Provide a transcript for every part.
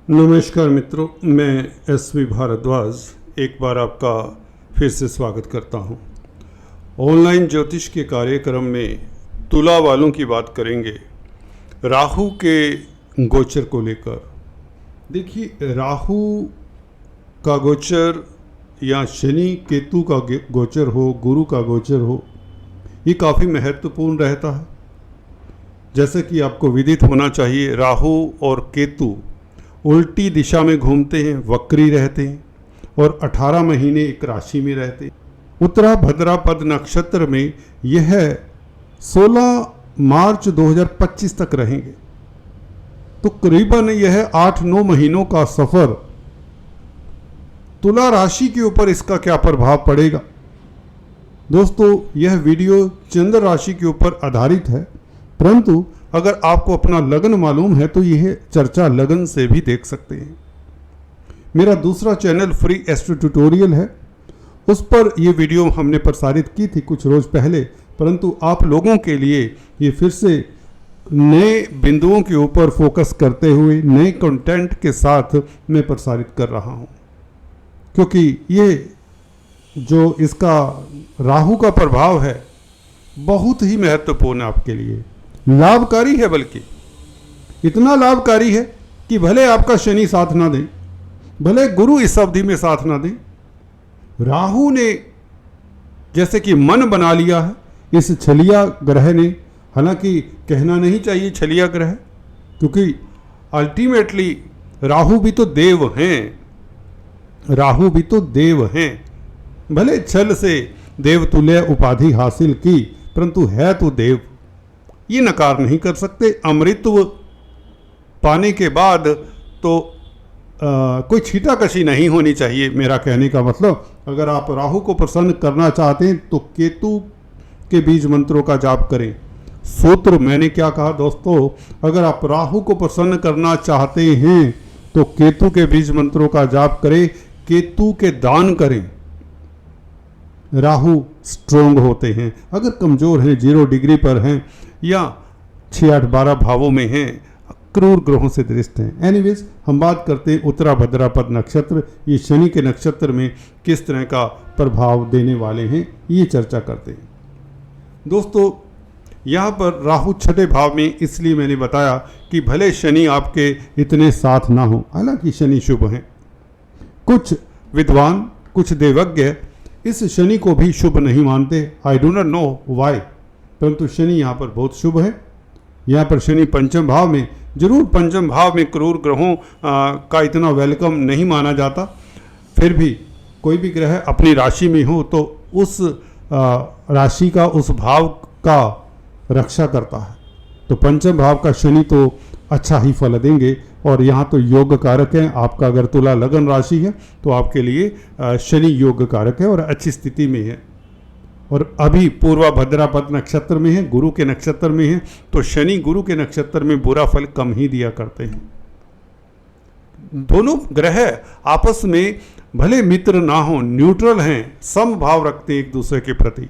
नमस्कार मित्रों, मैं एसवी भारद्वाज एक बार आपका फिर से स्वागत करता हूं। ऑनलाइन ज्योतिष के कार्यक्रम में तुला वालों की बात करेंगे राहु के गोचर को लेकर। देखिए, राहु का गोचर या शनि केतु का गोचर हो, गुरु का गोचर हो, ये काफ़ी महत्वपूर्ण रहता है। जैसे कि आपको विदित होना चाहिए, राहु और केतु उल्टी दिशा में घूमते हैं, वक्री रहते हैं और 18 महीने एक राशि में रहते हैं। उत्तरा भद्रापद नक्षत्र में यह 16 मार्च 2025 तक रहेंगे। तो करीबन यह 8-9 महीनों का सफर, तुला राशि के ऊपर इसका क्या प्रभाव पड़ेगा। दोस्तों, यह वीडियो चंद्र राशि के ऊपर आधारित है, परंतु अगर आपको अपना लगन मालूम है तो यह चर्चा लगन से भी देख सकते हैं। मेरा दूसरा चैनल फ्री एस्ट्रो ट्यूटोरियल है, उस पर यह वीडियो हमने प्रसारित की थी कुछ रोज पहले, परंतु आप लोगों के लिए ये फिर से नए बिंदुओं के ऊपर फोकस करते हुए नए कंटेंट के साथ मैं प्रसारित कर रहा हूं, क्योंकि ये जो इसका राहु का प्रभाव है बहुत ही महत्वपूर्ण आपके लिए, लाभकारी है। बल्कि इतना लाभकारी है कि भले आपका शनि साथ ना दे, भले गुरु इस अवधि में साथ ना दे, राहु ने जैसे कि मन बना लिया है इस छलिया ग्रह ने। हालांकि कहना नहीं चाहिए छलिया ग्रह, क्योंकि अल्टीमेटली राहु भी तो देव हैं, राहु भी तो देव हैं। भले छल से देवतुल्य उपाधि हासिल की, परंतु है तो देव, ये नकार नहीं कर सकते। अमृतत्व पाने के बाद तो कोई छीटाकशी नहीं होनी चाहिए। मेरा कहने का मतलब, अगर आप राहु को प्रसन्न करना चाहते हैं तो केतु के बीज मंत्रों का जाप करें। सूत्र मैंने क्या कहा दोस्तों, अगर आप राहु को प्रसन्न करना चाहते हैं तो केतु के बीज मंत्रों का जाप करें, केतु के दान करें। राहु स्ट्रोंग होते हैं, अगर कमज़ोर हैं, 0 डिग्री पर हैं या 6-8-12 भावों में हैं, क्रूर ग्रहों से दृष्ट हैं। एनीवेज, हम बात करते हैं उत्तरा भद्रापद नक्षत्र, ये शनि के नक्षत्र में किस तरह का प्रभाव देने वाले हैं, ये चर्चा करते हैं। दोस्तों, यहाँ पर राहु 6ठे भाव में, इसलिए मैंने बताया कि भले शनि आपके इतने साथ ना हो, हालांकि शनि शुभ हैं। कुछ विद्वान, कुछ देवज्ञ इस शनि को भी शुभ नहीं मानते। I do not know why, परंतु शनि यहाँ पर बहुत शुभ है। यहाँ पर शनि पंचम भाव में, जरूर पंचम भाव में क्रूर ग्रहों का इतना वेलकम नहीं माना जाता, फिर भी कोई भी ग्रह अपनी राशि में हो तो उस राशि का, उस भाव का रक्षा करता है। तो पंचम भाव का शनि तो अच्छा ही फल देंगे। और यहाँ तो योग कारक है। आपका अगर तुला लगन राशि है तो आपके लिए शनि योग कारक है और अच्छी स्थिति में है। और अभी पूर्वा भद्रापद नक्षत्र में है, गुरु के नक्षत्र में है, तो शनि गुरु के नक्षत्र में बुरा फल कम ही दिया करते हैं। दोनों ग्रह आपस में भले मित्र ना हो, न्यूट्रल हैं, सम भाव रखते हैं एक दूसरे के प्रति।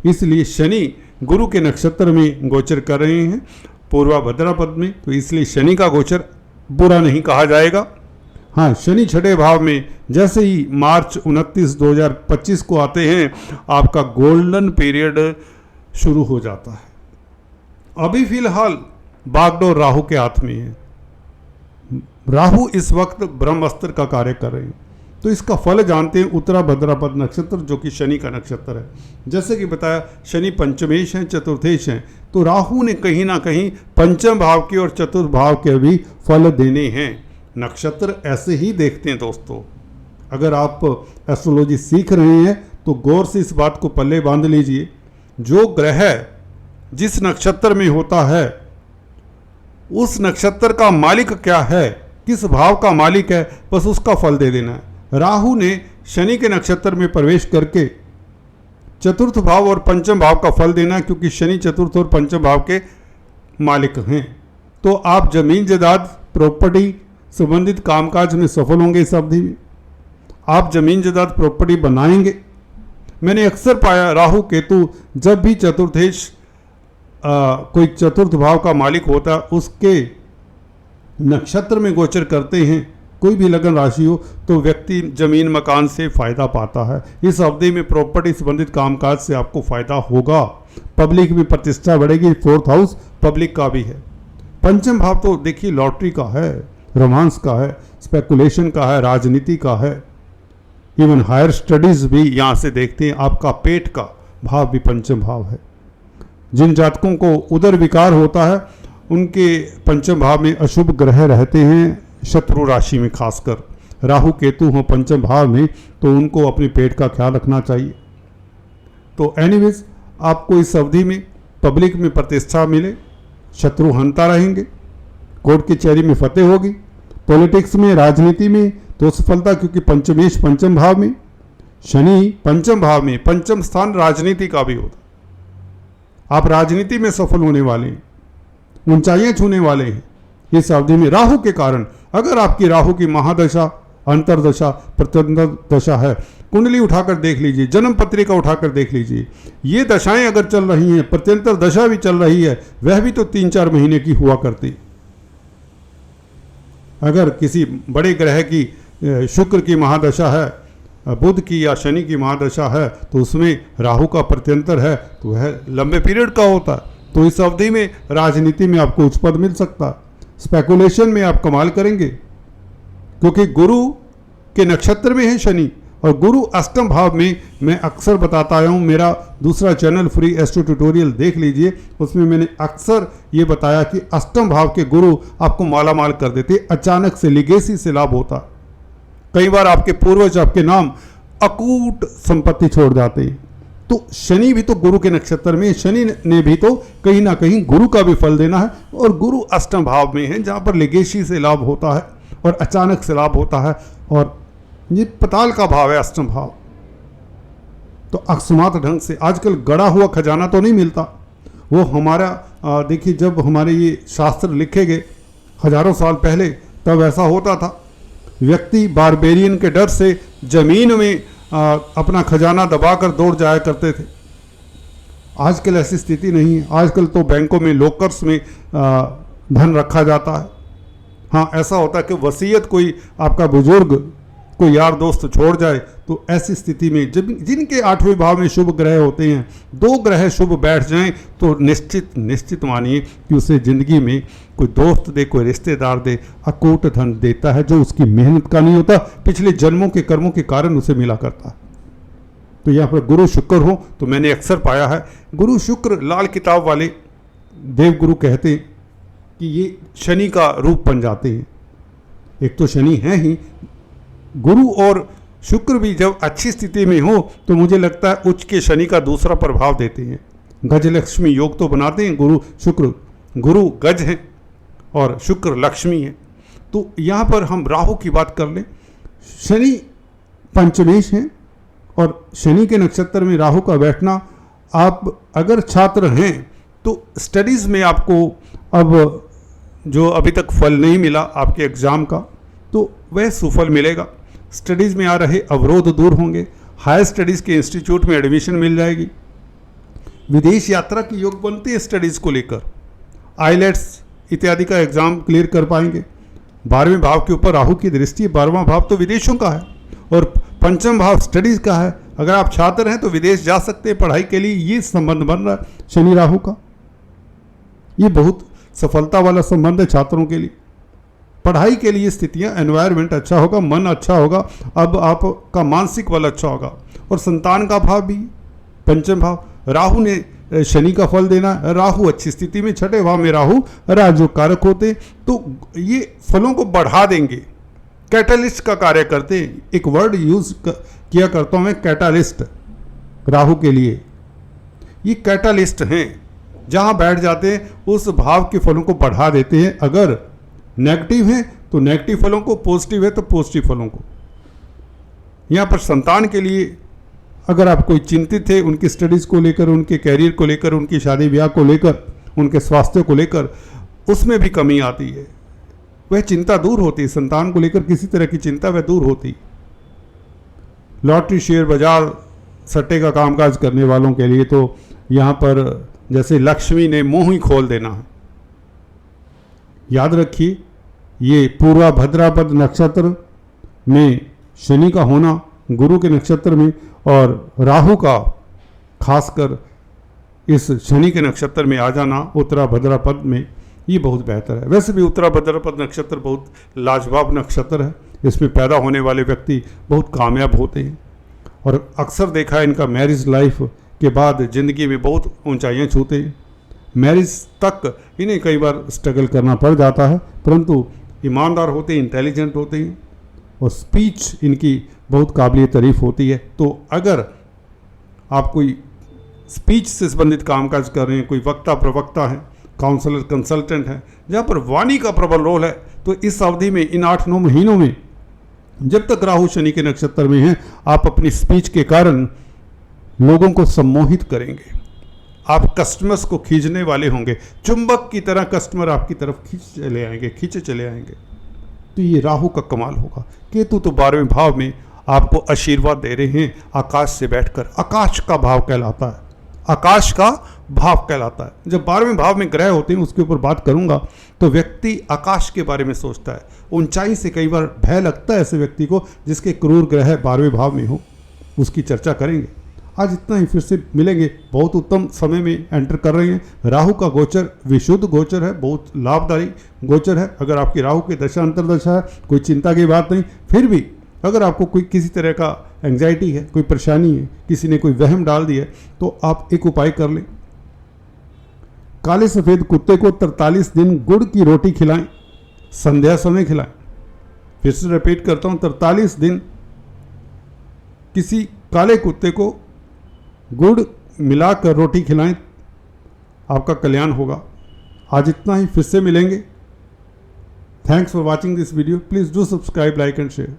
इसलिए शनि गुरु के नक्षत्र में गोचर कर रहे हैं पूर्वा भद्रापद में, तो इसलिए शनि का गोचर बुरा नहीं कहा जाएगा। हाँ, शनि 6ठे भाव में जैसे ही मार्च 29, 2025 को आते हैं, आपका गोल्डन पीरियड शुरू हो जाता है। अभी फिलहाल बागडोर राहु के हाथ में है। राहु इस वक्त ब्रह्मास्त्र का कार्य कर रहे हैं। तो इसका फल जानते हैं। उत्तरा भद्रापद नक्षत्र जो कि शनि का नक्षत्र है, जैसे कि बताया शनि पंचमेश हैं, चतुर्थेश हैं, तो राहु ने कहीं ना कहीं पंचम भाव के और चतुर्थ भाव के भी फल देने हैं। नक्षत्र ऐसे ही देखते हैं दोस्तों। अगर आप एस्ट्रोलॉजी सीख रहे हैं तो गौर से इस बात को पल्ले बांध लीजिए, जो ग्रह जिस नक्षत्र में होता है उस नक्षत्र का मालिक क्या है, किस भाव का मालिक है, बस उसका फल दे देना है। राहु ने शनि के नक्षत्र में प्रवेश करके चतुर्थ भाव और पंचम भाव का फल देना है, क्योंकि शनि चतुर्थ और पंचम भाव के मालिक हैं। तो आप जमीन जायदाद, प्रॉपर्टी संबंधित कामकाज में सफल होंगे इस अवधि में। आप जमीन जायदाद प्रॉपर्टी बनाएंगे। मैंने अक्सर पाया राहु केतु जब भी चतुर्थेश कोई चतुर्थ भाव का मालिक होता, उसके नक्षत्र में गोचर करते हैं, कोई भी लगन राशि हो, तो व्यक्ति जमीन मकान से फायदा पाता है। इस अवधि में प्रॉपर्टी संबंधित कामकाज से आपको फायदा होगा। पब्लिक में प्रतिष्ठा बढ़ेगी। 4th हाउस पब्लिक का भी है। पंचम भाव तो देखिए लॉटरी का है, रोमांस का है, स्पेकुलेशन का है, राजनीति का है, इवन हायर स्टडीज भी यहाँ से देखते हैं। आपका पेट का भाव भी पंचम भाव है। जिन जातकों को उदर विकार होता है उनके पंचम भाव में अशुभ ग्रह रहते हैं, शत्रु राशि में खासकर राहु केतु हो पंचम भाव में, तो उनको अपने पेट का ख्याल रखना चाहिए। तो एनीवेज आपको इस अवधि में पब्लिक में प्रतिष्ठा मिले, शत्रु हंता रहेंगे, कोर्ट कचहरी में फतेह होगी, पॉलिटिक्स में राजनीति में तो सफलता, क्योंकि पंचमेश पंचम भाव में, शनि पंचम भाव में, पंचम स्थान राजनीति का भी होता। आप राजनीति में सफल होने वाले हैं, ऊंचाइयां छूने वाले हैं इस अवधि में राहु के कारण। अगर आपकी राहु की महादशा, अंतरदशा, प्रत्यंतर दशा है, कुंडली उठाकर देख लीजिए, जन्म पत्रिका उठाकर देख लीजिए, ये दशाएं अगर चल रही हैं, प्रत्यंतर दशा भी चल रही है, वह भी तो 3-4 महीने की हुआ करती। अगर किसी बड़े ग्रह की शुक्र की महादशा है, बुध की या शनि की महादशा है, तो उसमें राहु का प्रत्यंतर है, तो वह लंबे पीरियड का होता है। तो इस अवधि में राजनीति में आपको उच्च पद मिल सकता है, स्पेकुलेशन में आप कमाल करेंगे, क्योंकि गुरु के नक्षत्र में है शनि, और गुरु अष्टम भाव में। मैं अक्सर बताता आया हूँ, मेरा दूसरा चैनल फ्री एस्ट्रो ट्यूटोरियल देख लीजिए, उसमें मैंने अक्सर ये बताया कि अष्टम भाव के गुरु आपको माला माल कर देते, अचानक से लिगेसी से लाभ होता। कई बार आपके पूर्वज आपके नाम अकूट संपत्ति छोड़ जाते हैं। तो शनि भी तो गुरु के नक्षत्र में, शनि ने भी तो कहीं ना कहीं गुरु का भी फल देना है, और गुरु अष्टम भाव में है जहाँ पर लिगेसी से लाभ होता है और अचानक से लाभ होता है, और ये पताल का भाव है अष्टम भाव। तो अकस्मात ढंग से आजकल गड़ा हुआ खजाना तो नहीं मिलता। वो हमारा देखिए, जब हमारे ये शास्त्र लिखे गए हजारों साल पहले, तब ऐसा होता था, व्यक्ति बारबेरियन के डर से जमीन में अपना खजाना दबाकर दौड़ जाया करते थे। आजकल ऐसी स्थिति नहीं है। आजकल तो बैंकों में लॉकर्स में धन रखा जाता है। हाँ, ऐसा होता है कि वसीयत कोई आपका बुजुर्ग, कोई यार दोस्त छोड़ जाए, तो ऐसी स्थिति में जब जिनके 8वें भाव में शुभ ग्रह होते हैं, 2 ग्रह शुभ बैठ जाएं, तो निश्चित मानिए कि उसे ज़िंदगी में कोई दोस्त दे, कोई रिश्तेदार दे, अकूट धन देता है, जो उसकी मेहनत का नहीं होता, पिछले जन्मों के कर्मों के कारण उसे मिला करता है। तो यहाँ पर गुरु शुक्र हो, तो मैंने अक्सर पाया है गुरु शुक्र लाल किताब वाले देवगुरु कहते हैं कि ये शनि का रूप बन जाते हैं। एक तो शनि है ही, गुरु और शुक्र भी जब अच्छी स्थिति में हो, तो मुझे लगता है उच्च के शनि का दूसरा प्रभाव देते हैं। गजलक्ष्मी योग तो बनाते हैं गुरु शुक्र। गुरु गज हैं और शुक्र लक्ष्मी है। तो यहाँ पर हम राहु की बात कर लें, शनि पंचमेश हैं, और शनि के नक्षत्र में राहु का बैठना, आप अगर छात्र हैं तो स्टडीज़ में आपको अब जो अभी तक फल नहीं मिला आपके एग्ज़ाम का, तो वह सुफल मिलेगा। स्टडीज़ में आ रहे अवरोध दूर होंगे, हायर स्टडीज़ के इंस्टीट्यूट में एडमिशन मिल जाएगी, विदेश यात्रा की योग बनते हैं स्टडीज़ को लेकर, आईलेट्स इत्यादि का एग्ज़ाम क्लियर कर पाएंगे। 12वें भाव के ऊपर राहु की दृष्टि, 12वां भाव तो विदेशों का है और पंचम भाव स्टडीज़ का है। अगर आप छात्र हैं तो विदेश जा सकते हैं पढ़ाई के लिए, ये संबंध बन रहा है शनि राहु का। ये बहुत सफलता वाला संबंध है छात्रों के लिए। पढ़ाई के लिए स्थितियां, एनवायरनमेंट अच्छा होगा, मन अच्छा होगा, अब आपका मानसिक बल अच्छा होगा। और संतान का भाव भी पंचम भाव, राहु ने शनि का फल देना। राहु अच्छी स्थिति में, 6ठे भाव में राहु राजयोग कारक होते, तो ये फलों को बढ़ा देंगे, कैटालिस्ट का कार्य करते हैं। एक वर्ड यूज किया करता हूं मैं, कैटालिस्ट, राहु के लिए। ये कैटालिस्ट हैं, जहां बैठ जाते हैं उस भाव के फलों को बढ़ा देते हैं। अगर नेगेटिव है तो नेगेटिव फलों को, पॉजिटिव है तो पॉजिटिव फलों को। यहाँ पर संतान के लिए अगर आप कोई चिंतित है उनकी स्टडीज़ को लेकर, उनके कैरियर को लेकर, उनकी शादी ब्याह को लेकर, उनके स्वास्थ्य को लेकर, उसमें भी कमी आती है, वह चिंता दूर होती है। संतान को लेकर किसी तरह की चिंता वह दूर होती। लॉटरी, शेयर बाजार, सट्टे का कामकाज करने वालों के लिए तो यहाँ पर जैसे लक्ष्मी ने मुंह ही खोल देना है। याद रखिए, ये पूर्वा भद्रापद नक्षत्र में शनि का होना, गुरु के नक्षत्र में, और राहु का खासकर इस शनि के नक्षत्र में आ जाना उत्तरा भद्रापद में, ये बहुत बेहतर है। वैसे भी उत्तरा भद्रापद नक्षत्र बहुत लाजवाब नक्षत्र है। इसमें पैदा होने वाले व्यक्ति बहुत कामयाब होते हैं और अक्सर देखा है इनका मैरिज लाइफ के बाद ज़िंदगी में बहुत ऊंचाइयां छूते हैं। मैरिज तक इन्हें कई बार स्ट्रगल करना पड़ जाता है, परंतु ईमानदार होते हैं, इंटेलिजेंट होते हैं और स्पीच इनकी बहुत काबिल तारीफ होती है। तो अगर आप कोई स्पीच से संबंधित कामकाज कर रहे हैं, कोई वक्ता प्रवक्ता है, काउंसलर कंसल्टेंट है, जहाँ पर वाणी का प्रबल रोल है, तो इस अवधि में, इन 8-9 महीनों में, जब तक राहु शनि के नक्षत्र में हैं, आप अपनी स्पीच के कारण लोगों को सम्मोहित करेंगे। आप कस्टमर्स को खींचने वाले होंगे, चुंबक की तरह कस्टमर आपकी तरफ खींचे चले आएंगे। तो ये राहु का कमाल होगा। केतु तो 12वें भाव में आपको आशीर्वाद दे रहे हैं आकाश से बैठकर। आकाश का भाव कहलाता है, आकाश का भाव कहलाता है। जब 12वें भाव में ग्रह होते हैं, उसके ऊपर बात करूंगा, तो व्यक्ति आकाश के बारे में सोचता है। ऊंचाई से कई बार भय लगता है ऐसे व्यक्ति को जिसके क्रूर ग्रह 12वें भाव में हो, उसकी चर्चा करेंगे। आज इतना ही, फिर से मिलेंगे। बहुत उत्तम समय में एंटर कर रहे हैं। राहु का गोचर विशुद्ध गोचर है, बहुत लाभदायी गोचर है। अगर आपकी राहु की दशा अंतर्दशा है, कोई चिंता की बात नहीं। फिर भी अगर आपको कोई किसी तरह का एंग्जाइटी है, कोई परेशानी है, किसी ने कोई वहम डाल दिया है, तो आप एक उपाय कर लें। काले सफ़ेद कुत्ते को 43 दिन गुड़ की रोटी खिलाएं, संध्या समय खिलाएं। फिर से रिपीट करता हूं, 43 दिन किसी काले कुत्ते को गुड़ मिलाकर रोटी खिलाएं, आपका कल्याण होगा। आज इतना ही, फिर से मिलेंगे। Thanks for watching this video. Please do subscribe, like and share.